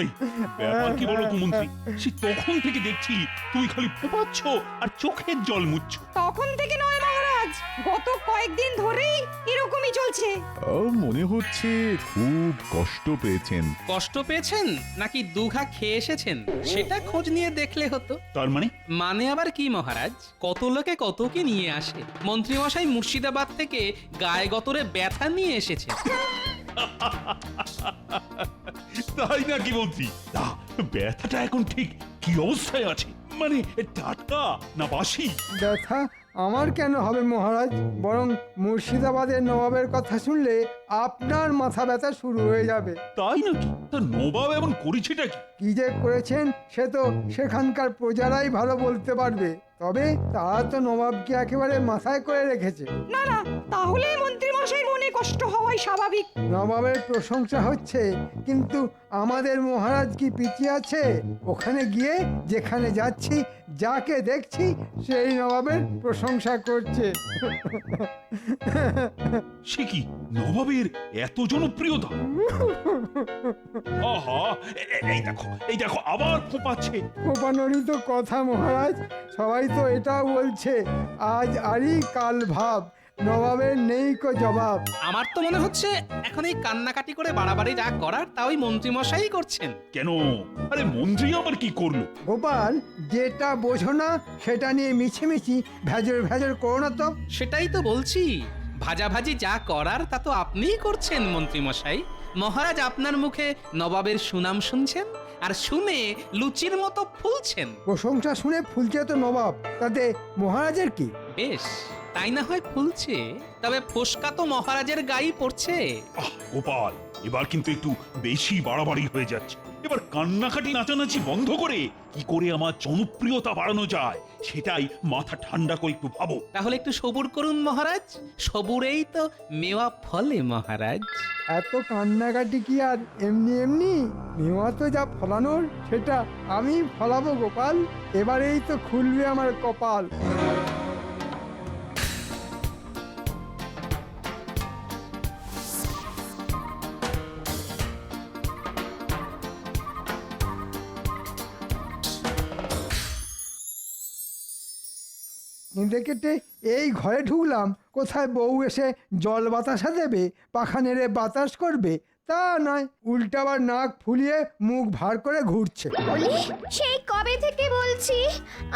এই, ব্যাপার কি বলো তো মন্ত্রী, সে তখন থেকে দেখছি তুমি খালি ফোপাচ্ছ আর চোখের জল মুছছো। তখন থেকে নয় মহারাজ, গত কয়েকদিন ধরেই এরকমই চলছে। মনে হচ্ছে খুব কষ্ট পেয়েছেন। কষ্ট পেয়েছেন নাকি দুঘা খেয়ে এসেছেন সেটা খোঁজ নিয়ে দেখলে হতো। তার মানে? মানে আবার কি মহারাজ, কত লোকে কত কি নিয়ে আসে। মন্ত্রীমশাই মুর্শিদাবাদ থেকে গায়ে গতরে ব্যথা নিয়ে এসেছে। তাই নাকি মন্ত্রী? তা ব্যথাটা এখন ঠিক কি অবস্থায় আছে? মানে টাটকা না বাসি? ব্যথা আমার কেন হবে মহারাজ, বরং মুর্শিদাবাদের নবাবের কথা শুনলে আপনার মাথা ব্যথা শুরু হয়ে যাবে। তাই নাকি? তা নবাব এমন করেছেটা কি? কি যে করেছেন সে তো সেখানকার প্রজারাই ভালো বলতে পারবে, তবে তারা তো নবাবকে একেবারে মাথায় করে রেখেছে। না না, তাহলে মন্ত্রী মশাই মনে কষ্ট হওয়াই স্বাভাবিক। নবাবের প্রশংসা হচ্ছে, কিন্তু আমাদের মহারাজ কি পিছিয়ে আছে? ওখানে গিয়ে যেখানে যাচ্ছি, যাকে দেখছি সেই নবাবের প্রশংসা করছে। সে কি নবাবের এত জনপ্রিয়তা? আহা, এই দেখো আবার ফোপাচ্ছে। কোপানোরই তো কথা মহারাজ, সবাই তো এটাও বলছে আজ আরি কাল ভাব, নবাবের নেই কো জবাব। আমার তো মনে হচ্ছে এখন এই কান্নাকাটি করে বাড়াবাড়ি যা করার তা ওই মন্ত্রীমশাই করছেন। কেন? আরে মন্ত্রী আবার কি করলো? গোপাল, যেটা বোঝো না সেটা নিয়ে মিছিমিছি ভেজর ভেজর করো না তো। সেটাই তো বলছি, ভাজাভাজি যা করার তা তো আপনিই করছেন মন্ত্রীমশাই। মহারাজ আপনার মুখে নবাবের সুনাম শুনছেন আর শুনে লুচির মতো ফুলছেন। প্রশংসা শুনে ফুলছে তো নবাব, তাতে মহারাজের কি? বেশ, তাই না হয় ফুলছে, তবে ফোসকা তো মহারাজের গায়ে পড়ছে। আহ গোপাল, এবার কিন্তু একটু বেশি বাড়াবাড়ি হয়ে যাচ্ছে। এবার কান্নাকাটি নাচানাচি বন্ধ করে কি করে আমার জনপ্রিয়তা বাড়ানো যায় সেটাই মাথা ঠান্ডা করে একটু ভাবো। তাহলে একটু সবুর করুন মহারাজ, সবুরেই তো মেওয়া ফলে মহারাজ। এত কান্নাকাটি কি আর এমনি এমনি? মেওয়া তো যা ফলানোর সেটা আমি ফলাবো গোপাল, এবারেই তো খুলবে আমার কপাল। কেঁদে কেটে এই ঘরে ঢুকলাম, কোথায় বউ এসে জল বাতাসা দেবে, পাখা নেড়ে বাতাস করবে, তা নয়, উল্টাবার নাক ফুলিয়ে মুখ ভার করে ঘুরছে। বলি, সেই কবে থেকে বলছি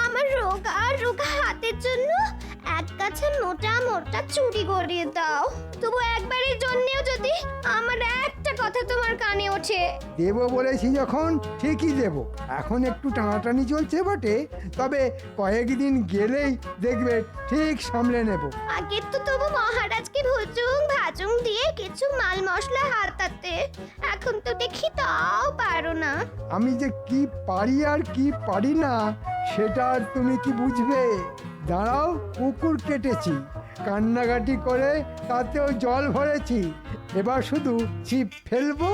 আমার রোগা রোগা হাতের জন্য এক গাছে মোটা মোটা চুড়ি গড়িয়ে দাও, তবু একবারের জন্যেও যদি আমার একটা কথা তোমার কানে ওঠে। দেবো বলেছি যখন ঠিকই দেব। এখন একটু টানাটানি চলছে বটে, তবে কয়েকদিন গেলেই দেখবে ঠিক সামলে নেব। আগে তো তবু মহারাজকে ভুজুং ভাজুং দিয়ে কিছু মাল মশলা হাতাতে, এখন তো দেখি তাও পারো না। আমি যে কি পারি আর কি পারি না সেটা আর তুমি কি বুঝবে? দাঁড়াও, পুকুর কেটেছি, কান্নাকাটি করে তাতেও জল ভরেছি, এবার শুধু ছিপ ফেলবো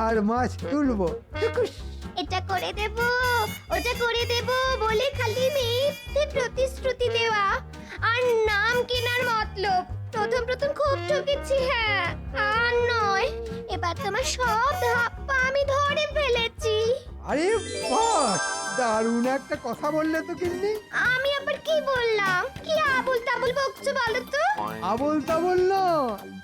আর মাছ তুলবো। টুকুস। এটা করে দেব ওটা করে দেব বলে খালি মিথ্যে প্রতিশ্রুতি দেওয়া আর নাম কেনার মতলব। প্রথম প্রথম খুব ঠকেছি, হ্যাঁ, আর নয়, এবার তোমার সব ধাপ্পা আমি ধরে ফেলেছি। আরে বাহ, দারুণ একটা কথা বললে তো গিন্নি। আমি আবার কি বললাম? কি আবুল তাবুল বকছো বলো তো? আবল তাবল না,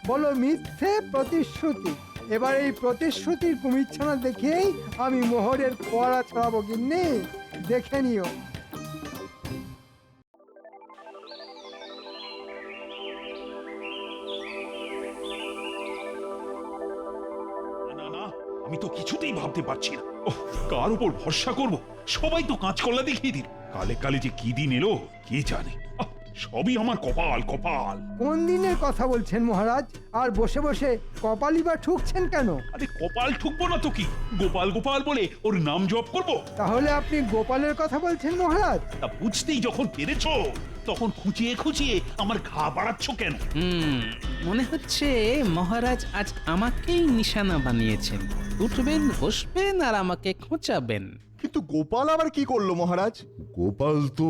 বলো মিথ্যে প্রতিশ্রুতি। এবার এই প্রতিশ্রুতির কুমিরছানা দেখেই আমি মোহরের ফোয়ারা ছড়াবো গিন্নি, দেখে নিও। না না, আমি তো কিছুতেই ভাবতে পারছি না। ওহ, কার উপর ভরসা করব? সবাই তো কাঁচকলা দেখিয়ে দিল। কালে কালে যে কি দিন এলো কে জানে। আহ, সবই আমার কপাল কপাল। কোন দিনের কথা বলছেন মহারাজ? আর বসে বসে কপালই বা ঠুকছেন কেন? আরে কপাল ঠুকবো না তো কি, গোপাল গোপাল বলে ওর নাম জপ করব। তাহলে আপনি গোপালের কথা বলছেন মহারাজ? তা বুঝতেই যখন পেরেছো তখন খুঁচিয়ে খুঁচিয়ে আমার ঘা বাড়াচ্ছ কেন? মনে হচ্ছে মহারাজ আজ আমাকেই নিশানা বানিয়েছেন। উঠবেন, বসবেন আর আমাকে খোঁচাবেন। কিন্তু গোপাল আবার কি করলো মহারাজ? গোপাল তো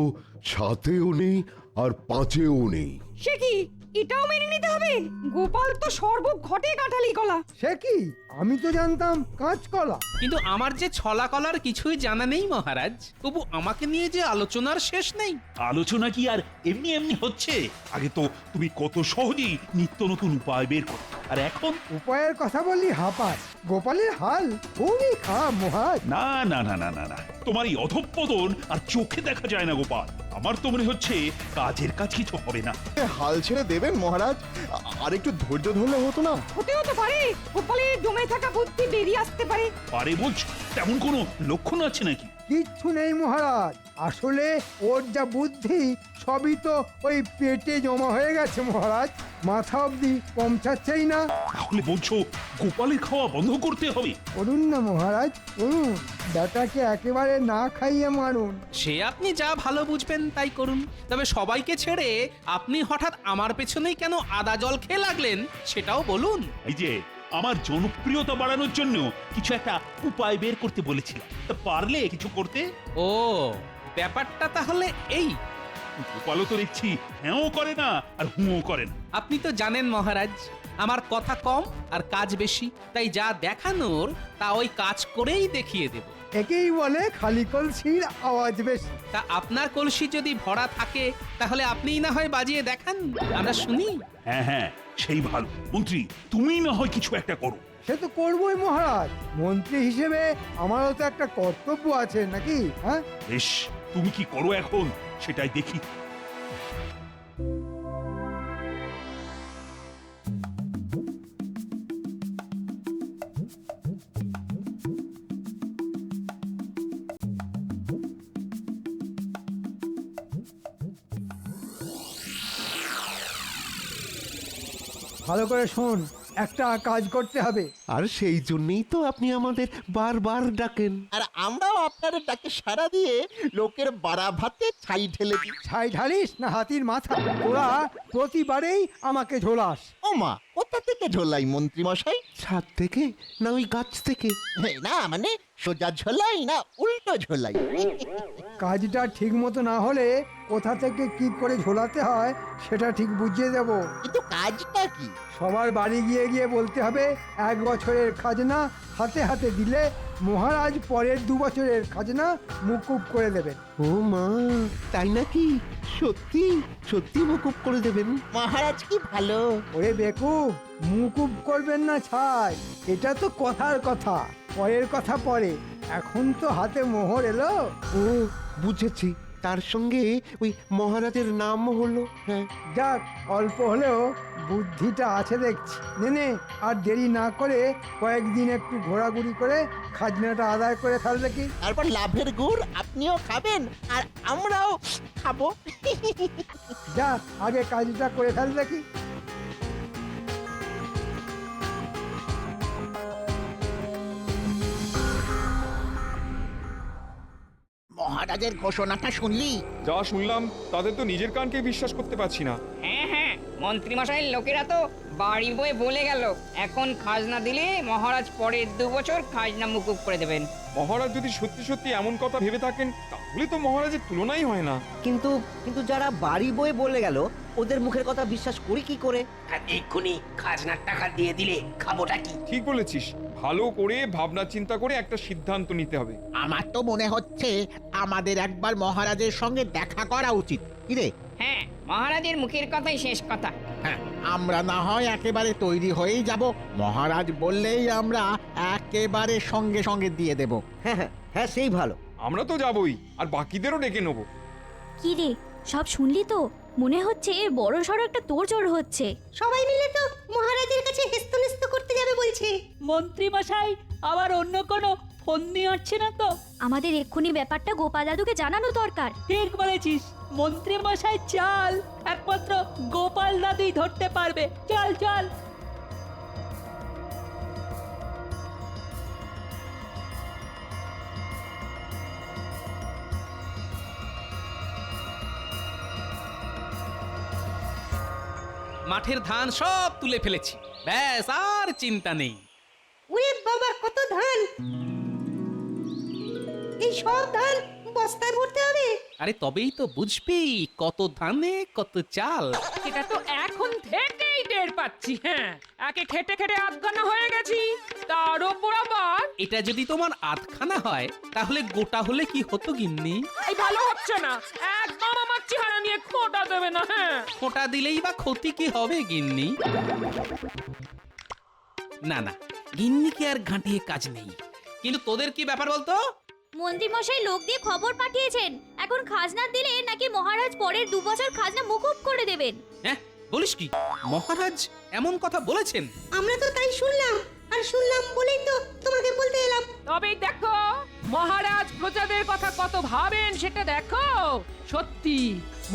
সাতেও নেই আর পাঁচেও নেই। সে কি, এটাও মেনে নিতে হবে? গোপাল তো সর্বঘটে কাঁঠালি কলা। সে কি, আমি তো জানতাম কাঁচকলা। কিন্তু আমার যে ছলা কলার কিছুই জানা নেই মহারাজ, তবু আমাকে নিয়ে যে আলোচনার শেষ নেই। আলোচনা কি আর এমনি এমনি হচ্ছে? আগে তো তুমি কত সহজেই নিত্য নতুন উপায় বের করো, আর এখন উপায়ের কথা বললি হাঁপাস। গোপালের হাল খুবই খারাপ মহারাজ। না না না না না না, তোমার এই অধঃপতন আর চোখে দেখা যায় না গোপাল। আমার তো মনে হচ্ছে কাজের কাজ কিছু হবে না। হাল ছেড়ে দেবেন মহারাজ, আর একটু ধৈর্য ধরলে হতো না? হতেও তো পারে গোপালের জমে থাকা বুদ্ধি বেরিয়ে আসতে পারে। পারে বলছো? তেমন কোনো লক্ষণ আছে নাকি? কিচ্ছু নেই মহারাজ, আসলে ওর যা বুদ্ধি সবই তো ওই পেটে জমা হয়ে গেছে মহারাজ, মাথা অবধি পৌঁছাচ্ছেই না। তাহলে বলছো গোপালের খাওয়া বন্ধ করতে হবে? করুন না মহারাজ, করুন, বেটাকে একেবারে না খাইয়ে মারুন। সে আপনি যা ভালো বুঝবেন তাই করুন, তবে সবাইকে ছেড়ে আপনি হঠাৎ আমার পেছনেই কেন আদা জল খেয়ে লাগলেন সেটাও বলুন। এই যে আমার জনপ্রিয়তা বাড়ানোর জন্য কিছু একটা উপায় বের করতে বলেছিলাম, তা পারলে কিছু করতে? ও, ব্যাপারটা তাহলে এই। গোপালও তো দেখছি হ্যাঁও করে না আর হুঁও করে না। আপনি তো জানেন মহারাজ, আমার কথা কম আর কাজ বেশি, তাই যা দেখানোর তা ওই কাজ করেই দেখিয়ে দেব। একেই বলে খালি কলসির আওয়াজ বেশি। তা আপনার কলসি যদি ভরা থাকে তাহলে আপনিই না হয় বাজিয়ে দেখান, আমরা শুনি। হ্যাঁ হ্যাঁ, সেই ভালো। মন্ত্রী তুমি না হয় কিছু একটা করো। সে তো করবোই মহারাজ, মন্ত্রী হিসেবে আমারও তো একটা কর্তব্য আছে নাকি? হ্যাঁ, বেশ, তুমি কি করো এখন সেটাই দেখি। ভালো করে শোন, একটা কাজ করতে হবে। আর সেই জন্যই তো আপনি আমাদের বারবার ডাকেন। আর আমরাও আপনার ডাকে সাড়া দিয়ে লোকের বাড়া ভাতে ছাই ঢেলে দিই। ছাই ঢালিস না হাতির মাথা? তোরা প্রতিবারেই আমাকে ঝোলাস। ও মা, কোথা থেকে ঝোলাই মন্ত্রী মশাই? ছাদ থেকে না ওই গাছ থেকে? না মানে সোজা ঝোলাই না উল্টো ঝোলাই? কাজটা ঠিক মতো না হলে কোথা থেকে কি করে ঝোলাতে হয় সেটা ঠিক বুঝিয়ে দেব। কিন্তু কাজটা কি? সবার বাড়ি গিয়ে গিয়ে বলতে হবে 1 বছরের খাজনা হাতে হাতে দিলে মহারাজ পরের 2 বছরের খাজনা মুকুব করে দেবেন। ও মা, তাই নাকি? সত্যি সত্যি মুকুব করে দেবেন? মহারাজ কি ভালো। ওরে বেকুব, মুকুব করবেন না ছাই, এটা তো কথার কথা, পরের কথা পরে, এখন তো হাতে মোহর এলো। ও বুঝেছি, তার সঙ্গে ওই মহারাজের নাম হলো। হ্যাঁ, যাক, অল্প হলেও বুদ্ধিটা আছে দেখছি। নে আর দেরি না করে কয়েকদিন একটু ঘোরাঘুরি করে খাজনাটা আদায় করে ফেললে কি? তারপর লাভের গুড় আপনিও খাবেন আর আমরাও খাবো। যা, আগে কাজটা করে ফেল দেখি। মহারাজের ঘোষণাটা শুনলি? যা শুনলাম তাদের তো নিজের কানকে বিশ্বাস করতে পারছি না। হ্যাঁ হ্যাঁ, মন্ত্রীমশাইয়ের লোকেরা তো বাড়ি বয়ে বলে গেল এখন খাজনা দিলে মহারাজ পরের 2 বছর খাজনা মুকুব করে দেবেন। মহারাজ যদি সত্যি সত্যি এমন কথা ভেবে থাকেন তাহলে তো মহারাজের তুলনাই হয় না। কিন্তু কিন্তু যারা বাড়ি বয়ে বলে গেল ওদের মুখের কথা বিশ্বাস করি কি করে? আর এক্ষুনি খাজনার টাকা দিয়ে দিলে খাবোটা কি? ঠিক বলেছিস, ভালো করে ভাবনা চিন্তা করে একটা সিদ্ধান্ত নিতে হবে। আমার তো মনে হচ্ছে আমাদের একবার মহারাজের সঙ্গে দেখা করা উচিত। কি রে? হ্যাঁ, মহারাজের মুখের কথাই শেষ কথা। হ্যাঁ, আমরা না হয় একেবারে তৈরি হয়েই যাব, মহারাজ বললেই আমরা একেবারে সঙ্গে সঙ্গে দিয়ে দেব। হ্যাঁ হ্যাঁ হ্যাঁ, সেই ভালো। আমরা তো যাবই, আর বাকিদেরও ডেকে নেবো। কি রে, সব শুনলি তো? মনে হচ্ছে বড় সড় একটা তোড়জোড় হচ্ছে। সবাই মিলে তো মহারাজের কাছে হেস্তনেস্ত করতে যাবে বলছে। মন্ত্রী মশাই আবার অন্য কোনো ফন্দি আটছে না তো? আমাদের এক্ষুনি ব্যাপারটা গোপাল দাদুকে জানানো দরকার। ঠিক বলেছিস, মন্ত্রী মশাই চাল একমাত্র গোপাল দাদুই ধরতে পারবে। চল চল। মাঠের ধান সব তুলে ফেলেছি, ব্যাস আর চিন্তা নেই। ওরে বাবা, কত ধান! এই সব ধান বস্তায় ভরতে হবে? আরে তবেই তো বুঝবি কত ধানে কত চাল। এটা তো 1 তখন থেকেই টের পাচ্ছি। হ্যাঁ, একে খেটে খেটে আধখানা হয়ে গেছি, তার ওপর আবার এটা যদি তোমার আধখানা হয় তাহলে গোটা হলে কি হতো গিন্নি? এই ভালো হচ্ছে না। একদম আমার চেহারা নিয়ে খোঁটা দেবে না। হ্যাঁ, খোঁটা দিলেই বা ক্ষতি কি হবে গিন্নি? না না, গিন্নিকে আর ঘাঁটিয়ে কাজ নেই। কিন্তু তোদের কি ব্যাপার বলতো? মন্ত্রী মশাই লোক দিয়ে খবর পাঠিয়েছেন, এখন খাজনা দিলে নাকি মহারাজ পরের 2 বছর খাজনা মুকুব করে দেবেন। হ্যাঁ, বলিস কি? মহারাজ এমন কথা বলেছেন? আমরা তো তাই শুনলাম, আর শুনলাম বলেই তো তোমাকে বলতে এলাম। তবেই দেখো মহারাজ প্রজাদের কথা কত ভাবেন সেটা দেখো। সত্যি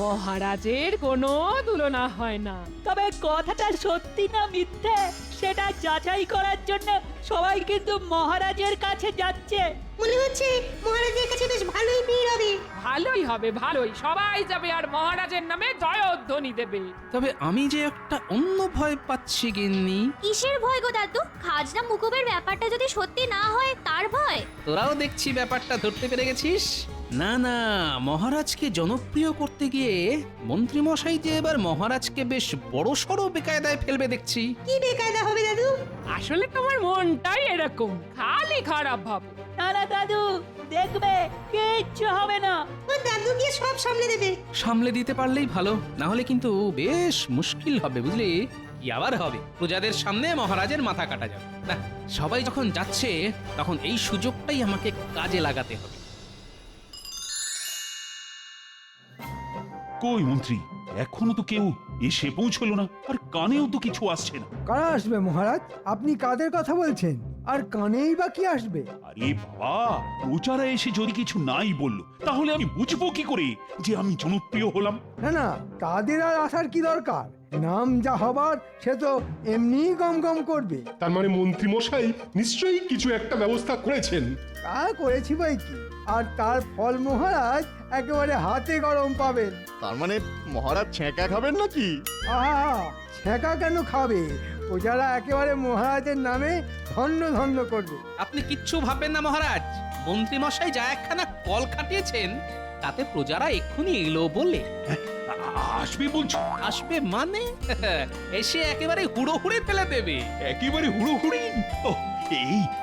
মহারাজের কোনো তুলনা হয় না। তবে কথাটা সত্যি না মিথ্যে সেটা যাচাই করার জন্য সবাই কিন্তু মহারাজের কাছে যাচ্ছে। মনে হচ্ছে মহারাজের কাছে বেশ ভালোই ভিড় হবে। ভালোই হবে, ভালোই। সবাই যাবে আর মহারাজের নামে জয়ধ্বনি দেবে। তবে আমি যে একটা অন্য ভয় পাচ্ছি গিন্নি। কিসের ভয় গো দাদু? খাজনা মুকুবের ব্যাপারটা যদি সত্যি না হয় তার ভয়? তোরাও দেখছি ব্যাপারটা ধরতে পেরে গেছিস। না না, মহারাজকে জনপ্রিয় করতে গিয়ে মন্ত্রী মশাই যে এবার মহারাজকে বেশ বড়সড় বেকায়দায় ফেলবে দেখছি। কি বেকায়দা হবে দাদু? আসলে তোমার মনটাই এরকম, খালি খারাপ ভাব। না না দাদু, দেখবে কিচ্ছু হবে না। দাদু গিয়ে সব সামলে দেবে। সামলে দিতে পারলেই ভালো, না হলে কিন্তু বেশ মুশকিল হবে বুঝলি। কি আবার হবে, প্রজাদের সামনে মহারাজের মাথা কাটা যাবে না। সবাই যখন যাচ্ছে তখন এই সুযোগটাই আমাকে কাজে লাগাতে হবে। কই মন্ত্রী, এখনো তো কেউ এসে পৌঁছলো না, আর কানেও তো কিছু আসছে না। কারা আসবে মহারাজ? আপনি কাদের কথা বলছেন? আর কানেই বা কি আসবে? আরে বাবা, প্রচারা এসে যদি কিছু নাই বললো তাহলে আমি বুঝবো কি করে যে আমি জনপ্রিয় হলাম? না না, তাদের আর আসার কি দরকার? নাম যা হবার সে তো এমনিই গম গম করবে। তার মানে মন্ত্রী মশাই নিশ্চয়ই কিছু একটা ব্যবস্থা করেছেন। তা করেছি বই কি, আর তার ফল মহারাজ একেবারে হাতে গরম পাবেন। তার মানে মহারাজ ছ্যাঁকা খাবেন নাকি? আহা, ছ্যাঁকা কেন খাবে? প্রজারা একেবারে মহারাজের নামে ধন্য ধন্য করবে। আপনি কিচ্ছু ভাববেন না মহারাজ। মন্ত্রী মশাই যা একখানা কল খাটিয়েছেন তাতে প্রজারা এক্ষুনি এলো বলে। আসবে বলছো? আসবে মানে এসে একেবারে হুড়োহুড়ি ফেলে দেবে। একেবারে হুড়োহুড়ি?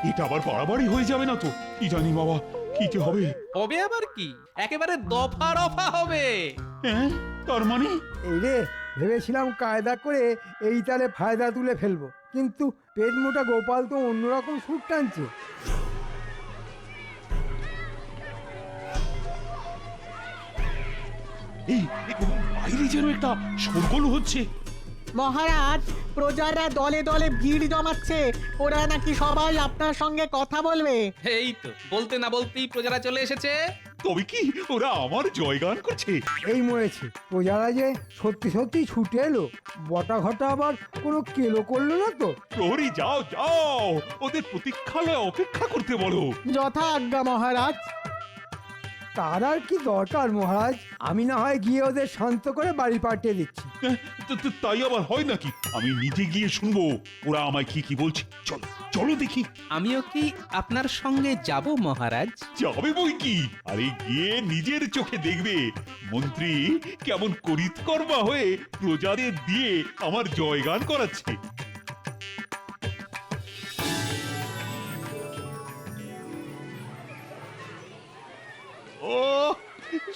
এটা আবার বাড়াবাড়ি হয়ে যাবে না তো? কি জানি বাবা, কি যে হবে। হবে আবার কি, একেবারে দফা রফা হবে। হ্যাঁ, তার মানে? এই রে, ভেবেছিলাম কায়দা করে এই তালে ফায়দা তুলে ফেলবো, কিন্তু পেট মোটা গোপাল তো অন্যরকম সুর টানছে। এই বাইরে যেন একটা শোরগোল হচ্ছে। মহারাজ, প্রজারা দলে দলে ভিড় জমাচ্ছে, ওরা নাকি সবাই আপনার সঙ্গে কথা বলবে। এই তো বলতে না বলতেই প্রজারা চলে এসেছে। তবে কি ওরা আমার জয়গান করছে? এই মরেছে, প্রজারা যে সত্যি সত্যি ছুটে এলো। বটা ঘটা আবার কোনো কেলো করলো না তো? প্রহরী, যাও যাও, ওদের প্রতীক্ষালয়ে অপেক্ষা করতে বলো। যথা আজ্ঞা মহারাজ। তার আর কি দরকার মহারাজ? আমি না হয় গিয়ে ওদের শান্ত করে বাড়ি পাঠিয়ে দিচ্ছি। তাই আবার হয় নাকি? আমি নিজে গিয়ে শুনবো ওরা আমায় কি কি বলছে। চলো চলো দেখি। আমিও কি আপনার সঙ্গে যাব মহারাজ? যাবে বই কি, আরে গিয়ে নিজের চোখে দেখবে মন্ত্রী কেমন করিতকর্মা হয়ে প্রজাদের দিয়ে আমার জয়গান করাচ্ছে। ও,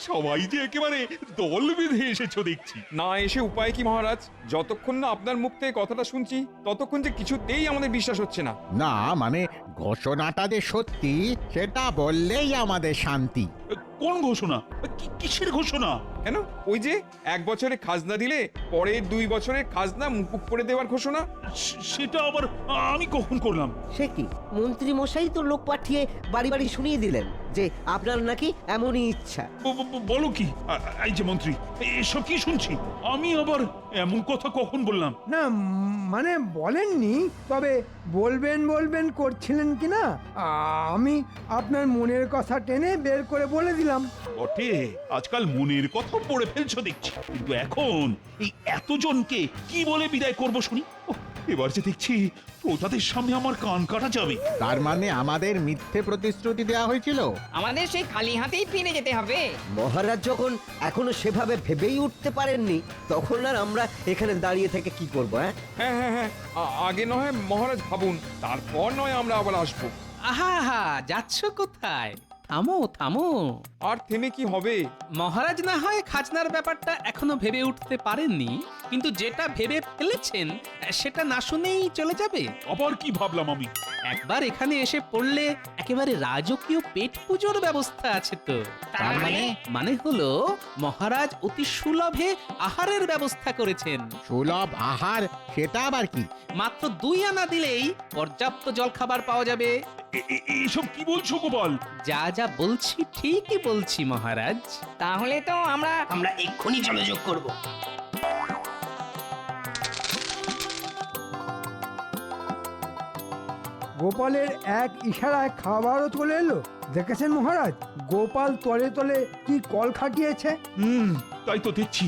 সবাই যে একেবারে দল বেঁধে এসেছো দেখছি। না এসে উপায় কি মহারাজ? যতক্ষণ না আপনার মুখ থেকে কথাটা শুনছি ততক্ষণ যে কিছুতেই আমাদের বিশ্বাস হচ্ছে না। না মানে ঘোষণাটা যে সত্যি সেটা বললেই আমাদের শান্তি। কোন ঘোষণা? কিসের ঘোষণা? কেন, ওই যে 1 বছরে খাজনা দিলে পরের 2 বছরের খাজনা মুকুব করে দেওয়ার ঘোষণা। সেটা আবার আমি কখন করলাম? সে কি, মন্ত্রী মশাই তো লোক পাঠিয়ে বাড়ি বাড়ি শুনিয়ে দিলেন যে আপনার নাকি এমনই ইচ্ছা। বলো কি? এই যে মন্ত্রী, এসব কি শুনছি? আমি আবার এমন কথা কখন বললাম? না মানে বলেননি, তবে বলবেন বলবেন করছিলেন কি না, আমি আপনার মনের কথা টেনে বের করে বলে দিলাম। বটে, আজকাল মনের কথা পড়ে ফেলছো দেখছি, কিন্তু এখন এই এতজনকে কি বলে বিদায় করব শুনি? এবার যে দেখছি প্রজাদের সামনে আমার কান কাটা যাবে। তার মানে আমাদের মিথ্যে প্রতিশ্রুতি দেওয়া হয়েছিল? আমাদের সেই খালি হাতেই ফিরে যেতে হবে। মহারাজ যখন এখনো সেভাবে ভেবেই উঠতে পারেননি, তখন আর আমরা এখানে দাঁড়িয়ে থেকে কি করবো? হ্যাঁ হ্যাঁ হ্যাঁ হ্যাঁ, আগে নয় মহারাজ ভাবুন, তারপর নয় আমরা আবার আসবো। আহা হা, যাচ্ছ কোথায়? থামো থামো। আর থেমে কি হবে? মহারাজ না হয় খাজনার ব্যাপারটা এখনো ভেবে উঠতে পারেননি, কিন্তু যেটা ভেবে ফেলেছেন সেটা না শুনেই চলে যাবে। আবার কি ভাবলাম আমি? একবার এখানে এসে পড়লে একেবারে রাজকীয় পেট পুজোর ব্যবস্থা আছে তো। তার মানে হলো মহারাজ অতি সুলভে আহারের ব্যবস্থা করেছেন। সুলভ আহার, সেটা আবার কি? মাত্র 2 আনা দিলেই পর্যাপ্ত জলখাবার পাওয়া যাবে। এইসব কি বলছো গোপাল? যা যা বলছি ঠিকই বলছি মহারাজ। তাহলে তো আমরা এক্ষুনি জলযোগ করব। গোপালের এক ইশারায় খাবারও চলে এলো। দেখেছেন মহারাজ, গোপাল তলে তলে কি কল খাটিয়েছে। তাই তো দেখছি।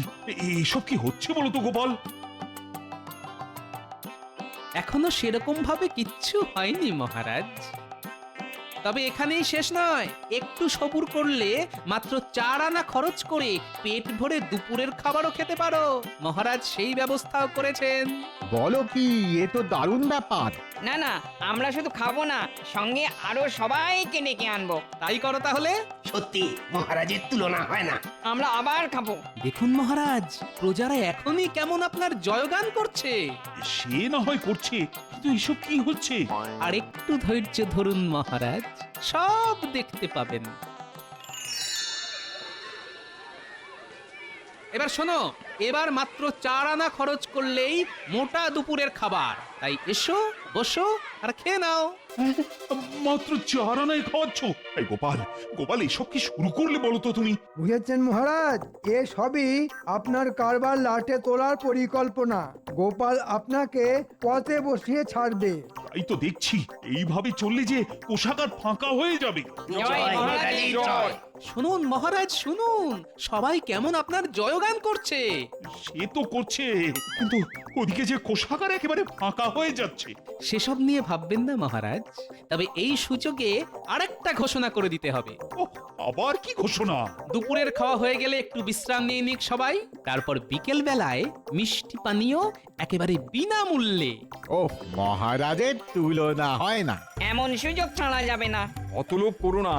এইসব কি হচ্ছে বলো তো গোপাল? এখনো সেরকম ভাবে কিচ্ছু হয়নি মহারাজ, তবে এখানেই শেষ নয়। একটু সবুর করলে মাত্র 4 আনা খরচ করে পেট ভরে দুপুরের খাবারও খেতে পারো। মহারাজ সেই ব্যবস্থাও করেছেন। বলো কি, এ তো দারুণ ব্যাপার। না না, আমরা শুধু খাবো না, সঙ্গে আরো সবাইকে ডেকে আনবো। তাই করো তাহলে। সত্যি মহারাজের তুলনা হয় না। আমরা আবার খাবো। দেখুন মহারাজ, প্রজারা এখনই কেমন আপনার জয়গান করছে। সে না হয় করছে, কিন্তু এসব কি হচ্ছে? আর একটু ধৈর্য ধরুন মহারাজ, সব দেখতে পাবেন। এবার শোনো, এবার মাত্র 4 আনা খরচ করলেই মোটা দুপুরের খাবার। তাই এসো, বসো আর খেয়ে নাও। মাত্র 4 আনায় খাওয়াচ্ছ? এই গোপাল, গোপাল এসব কি শুরু করলে বলো তো তুমি? বুঝেছেন মহারাজ, এ সবই আপনার কারবার লাটে তোলার পরিকল্পনা। গোপাল আপনাকে পথে বসিয়ে ছাড়বে। তাই তো দেখছি, এইভাবে চললে যে কোষাগার ফাঁকা হয়ে যাবে। জয় মহারাজের জয়। শুনুন মহারাজ, শুনুন, সবাই কেমন আপনার জয়গান করছে। সে তো করছে, কিন্তু ওদিকে যে কোষাগার একেবারে ফাঁকা হয়ে যাচ্ছে। সেসব নিয়ে ভাববেন না মহারাজ, তবে এই সুযোগে আরেকটা ঘোষণা করে দিতে হবে। আবার কি ঘোষণা? দুপুরের খাওয়া হয়ে গেলে একটু বিশ্রাম নিয়ে নিক সবাই, তারপর বিকেল বেলায় মিষ্টি পানীয় একেবারে বিনামূল্যে। ওহ, মহারাজের তুলনা হয় না। এমন সুযোগ ছাড়া যাবে না। অত লোভ করো না,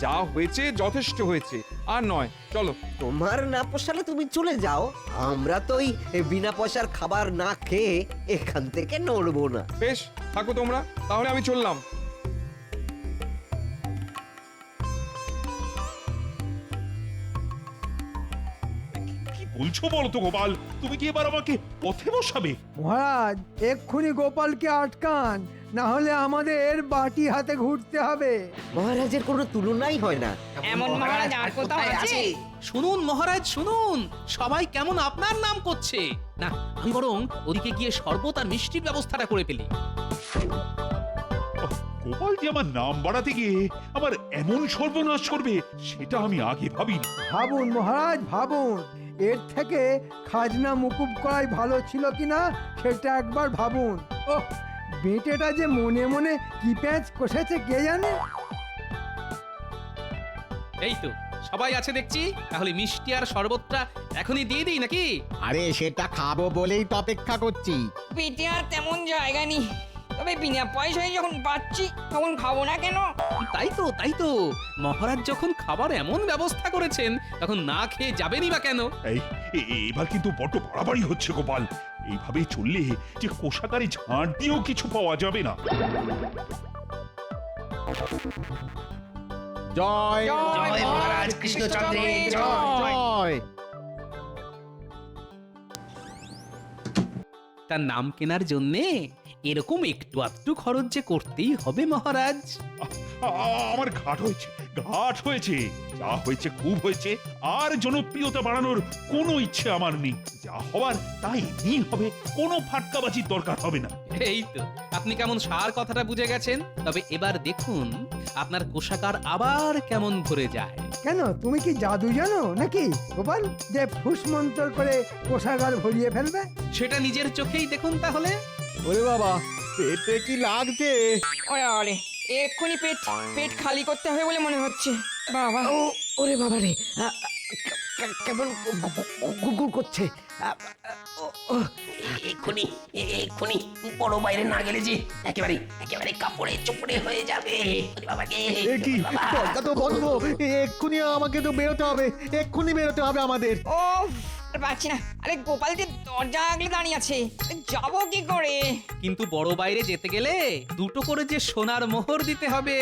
যা হয়েছে যথেষ্ট হয়েছে, আর নয়। চলো। তোমার না পোষালে তুমি চলে যাও, আমরা তো এই বিনা পয়সার খাবার না খেয়ে এখান থেকে নড়বো না। বেশ, থাকো তোমরা, তাহলে আমি চললাম। কি বলছো বলো তো গোপাল? তুমি কি এবার আমাকে পথে বসাবে? মহারাজ, এক্ষুনি গোপালকে আটকান, না হলে আমাদের বাটি হাতে ঘুরতে হবে। মহারাজের কোনো তুলনাই হয় না। এমন মহারাজ আর কোথাও আছে? শুনুন মহারাজ, শুনুন, সবাই কেমন আপনার নাম করছে। না, আমি বরং ওদিকে গিয়ে শরবত আর মিষ্টির ব্যবস্থাটা করে ফেলি। গোপাল যে আমার নাম বাড়াতে গিয়ে আমার এমন সর্বনাশ করবে, সেটা আমি আগে ভাবিনি। ভাবুন মহারাজ, ভাবুন, এর থেকে খাজনা মুকুব করাই ভালো ছিল কিনা সেটা একবার ভাবুন। ও বেটেটা যে মনে মনে কি প্যাঁচ কষেছে কে জানে। এই তো সবাই আছে দেখছি, তাহলে মিষ্টি আর শরবতটা এখনই দিয়ে দিই নাকি? আরে সেটা খাবো বলেই তো অপেক্ষা করছি। পেটে আর তেমন জায়গা নেই, তবে বিনা পয়সায় যখন পাচ্ছি তখন খাবো না কেন? তাই তো মহারাজ যখন খাবার এমন ব্যবস্থা করেছেন, তখন না খেয়ে যাবেনই বা কেন? এবার কিন্তু বড্ড বাড়াবাড়ি হচ্ছে গোপাল। এইভাবে চললে যে কোষাগারে ঝাড় দিয়েও কিছু পাওয়া যাবে না। জয় জয় মহারাজ কৃষ্ণচন্দ্রের জয়। জয়। তার নাম কেনার জন্যে এরকম একটু আধটু খরচ যে করতেই হবে মহারাজ। আমার ঘাট হয়েছে, যা হয়েছে খুব হয়েছে। আর জনপ্রিয়তা বাড়ানোর কোনো ইচ্ছে আমার নেই। যা হবার তাই এমনি হবে, কোনো ফাটকাবাজির দরকার হবে না। এই তো আপনি কেমন সার কথাটা বুঝে গেছেন। তবে এবার দেখুন আপনার কোষাগার আবার কেমন ভরে যায়। কেন, তুমি কি জাদু জানো নাকি গোপাল, যে ফুস মন্তর করে কোষাগার ভরিয়ে ফেলবে? সেটা নিজের চোখেই দেখুন তাহলে। ওরে বাবা পেটে কি লাগছে? ওরে ওরে এক্ষুনি পেট পেট খালি করতে হবে বলে মনে হচ্ছে বাবা। ওরে বাবা রে কেমন গুগুর করছে। এক্ষুনি এক্ষুনি বড় বাইরে না গেলে যে একেবারে একেবারে কাপড়ে চোপড়ে হয়ে যাবে। ওরে বাবাকে, এ কি ওরে বাবা। দরজা তো বন্ধ, এক্ষুনি আমাকে তো বেরোতে হবে, এক্ষুনি বেরোতে হবে আমাদের। ও আর পাচ্ছি না। আরে গোপাল যে দরজা আগলে দাঁড়িয়ে আছে, যাবো কি করে? কিন্তু বড় বাইরে যেতে গেলে দুটো করে যে সোনার মোহর দিতে হবে।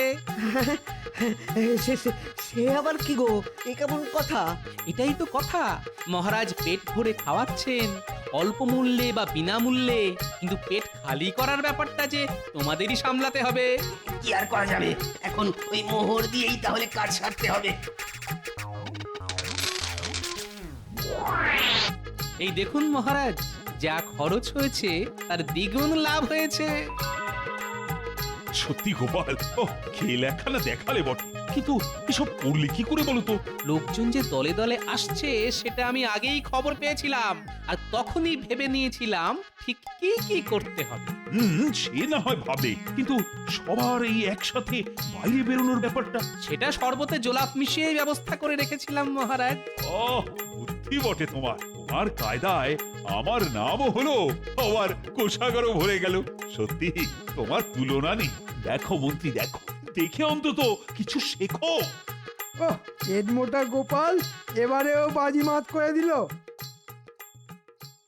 সে আবার কি গো, এ কেমন কথা? এটাই তো কথা, মহারাজ পেট ভরে খাওয়াচ্ছেন অল্প মূল্যে বা বিনামূল্যে, কিন্তু পেট খালি করার ব্যাপারটা যে তোমাদেরই সামলাতে হবে। কি আর করা যাবে, এখন ওই মোহর দিয়েই তাহলে কাজ সারতে হবে। এই দেখুন মহারাজ, যা খরচ হয়েছে তার দ্বিগুণ লাভ হয়েছে। সত্যি গোপাল, ও খেল একখানা দেখালে বটে, কিন্তু এসব করলে কি করে বলো তো? লোকজন যে দলে দলে আসছে সেটা আমি আগেই খবর পেয়েছিলাম, আর তখনই ভেবে নিয়েছিলাম ঠিক কি কি করতে হবে। সে না হয় ভাবে, কিন্তু সবার এই একসাথে বাইরে বেরোনোর ব্যাপারটা। সেটা শরবতে জোলাপ মিশিয়ে ব্যবস্থা করে রেখেছিলাম মহারাজ। ও বুদ্ধি বটে তোমার, তোমার কায়দায় আমার নামও হলো, আবার কোষাগারও ভরে গেল। সত্যি তোমার তুলনা নেই। দেখো মন্ত্রী, দেখো, দেখে অন্তত কিছু শেখো। পেট মোটা গোপাল এবারেও বাজিমাত করে দিল।